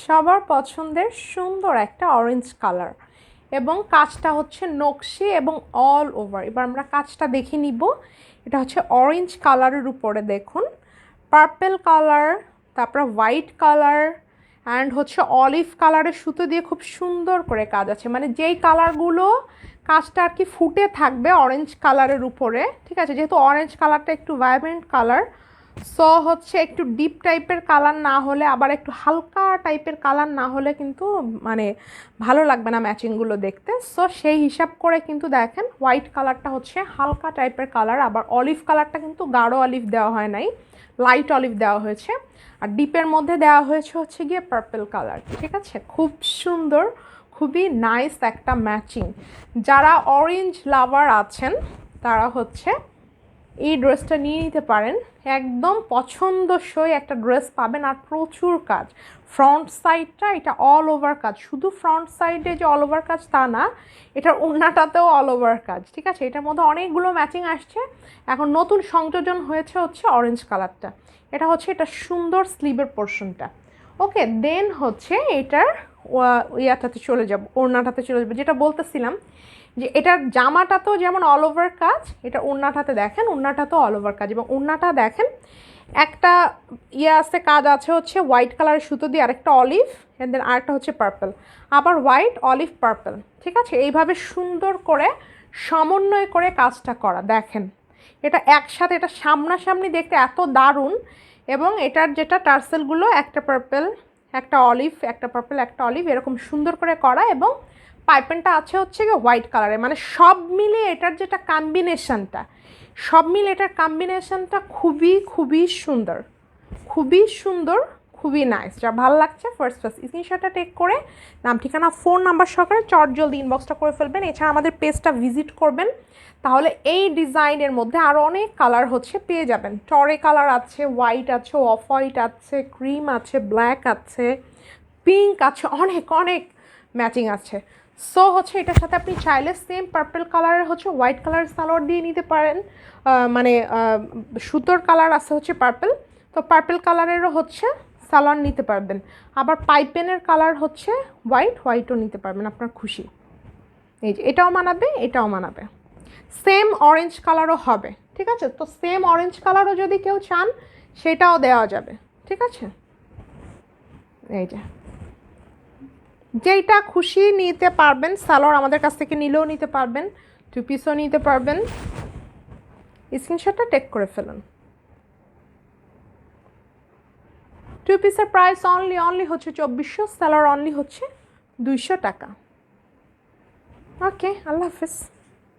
সবার পছন্দের সুন্দর একটা অরেঞ্জ কালার এবং কাজটা হচ্ছে নকশি এবং অল ওভার। এবার আমরা কাজটা দেখে নিব। এটা হচ্ছে অরেঞ্জ কালারের উপরে দেখুন পার্পল কালার, তারপর হোয়াইট কালার অ্যান্ড হচ্ছে অলিভ কালারের সুতো দিয়ে খুব সুন্দর করে কাজ আছে, মানে যেই কালারগুলো কাজটা আর কি ফুটে থাকবে অরেঞ্জ কালারের উপরে, ঠিক আছে। যেহেতু অরেঞ্জ কালারটা একটু ভাইব্রেন্ট কালার, সো হচ্ছে একটু ডিপ টাইপের কালার না হলে, আবার একটু হালকা টাইপের কালার না হলে কিন্তু মানে ভালো লাগবে না ম্যাচিংগুলো দেখতে। সো সেই হিসাব করে কিন্তু দেখেন হোয়াইট কালারটা হচ্ছে হালকা টাইপের কালার, আবার অলিভ কালারটা কিন্তু গাঢ় অলিভ দেওয়া হয় নাই, লাইট অলিভ দেওয়া হয়েছে, আর ডিপের মধ্যে দেওয়া হয়েছে হচ্ছে গিয়ে পার্পল কালার, ঠিক আছে। খুব সুন্দর, খুবই নাইস একটা ম্যাচিং। যারা অরেঞ্জ লাভার আছেন তারা হচ্ছে এই ড্রেসটা নিয়ে নিতে পারেন। একদম পছন্দসই একটা ড্রেস পাবেন, আর প্রচুর কাজ। ফ্রন্ট সাইডটা এটা অল ওভার কাজ, শুধু ফ্রন্ট সাইডে যে অল ওভার কাজ তা না, এটার ওড়নাটাতেও অল ওভার কাজ, ঠিক আছে। এটার মধ্যে অনেকগুলো ম্যাচিং আসছে, এখন নতুন সংযোজন হয়েছে হচ্ছে অরেঞ্জ কালারটা। এটা হচ্ছে এটা সুন্দর স্লিভের পোর্শনটা। ওকে, দেন হচ্ছে এটার ইয়াটাতে চলে যাব, ওড়নাটাতে চলে যাবো। যেটা বলতেছিলাম যে এটার জামাটাতেও যেমন অল ওভার কাজ, এটা ওড়নাটাতে দেখেন ওড়নাটাতেও অল ওভার কাজ, এবং ওড়নাটা দেখেন একটা আছে কাজ আছে হচ্ছে হোয়াইট কালারের সুতো দিয়ে, আরেকটা অলিভ, অ্যান্ড দেন আরেকটা হচ্ছে পার্পল, আবার হোয়াইট অলিভ পার্পল, ঠিক আছে। এইভাবে সুন্দর করে সমন্বয় করে কাজটা করা দেখেন। এটা একসাথে, এটা সামনাসামনি দেখতে এত দারুণ, এবং এটার যেটা টার্সেলগুলো একটা পার্পল একটা অলিভ, একটা পার্পল একটা অলিভ, এরকম সুন্দর করে করা, এবং পাইপেনটা আছে হচ্ছে গিয়ে হোয়াইট কালারে। মানে সব মিলে এটার যেটা কম্বিনেশনটা, সব মিলে এটার কম্বিনেশনটা খুবই খুবই সুন্দর, খুবই সুন্দর, খুবই নাইস। যা ভালো লাগছে ফার্স্ট স্ক্রিনশটটা টেক করে নাম ঠিকানা ফোন নাম্বার সহকারে জলদি ইনবক্সটা করে ফেলবেন। এছাড়া আমাদের পেজটা ভিজিট করবেন, তাহলে এই ডিজাইনের মধ্যে আরও অনেক কালার হচ্ছে পেয়ে যাবেন। টরে কালার আছে, হোয়াইট আছে, অফ হোয়াইট আছে, ক্রিম আছে, ব্ল্যাক আছে, পিঙ্ক আছে, অনেক অনেক ম্যাচিং আছে। সো হচ্ছে এটার সাথে আপনি চাইলে সেম পার্পল কালারের হচ্ছে হোয়াইট কালারের সালোয়ার দিয়ে নিতে পারেন, মানে সুতোর কালার আছে হচ্ছে পার্পল, তো পার্পল কালারেরও হচ্ছে সালোয়ার নিতে পারবেন। আবার পাইপেনের কালার হচ্ছে হোয়াইটও নিতে পারবেন, আপনার খুশি। এই যে এটাও মানাবে, এটাও মানাবে, সেম অরেঞ্জ কালারও হবে, ঠিক আছে। তো সেম অরেঞ্জ কালারও যদি কেউ চান সেটাও দেওয়া যাবে, ঠিক আছে। এই যে যেইটা খুশি নিতে পারবেন, সালোয়ার আমাদের কাছ থেকে নিলেও নিতে পারবেন, 2 পিসও নিতে পারবেন। স্ক্রিনশটটা টেক করে ফেলুন। 2 পিসের প্রাইস অনলি হচ্ছে 2400, সালোয়ার অনলি হচ্ছে 200 টাকা। ওকে, আল্লাহ হাফিজ।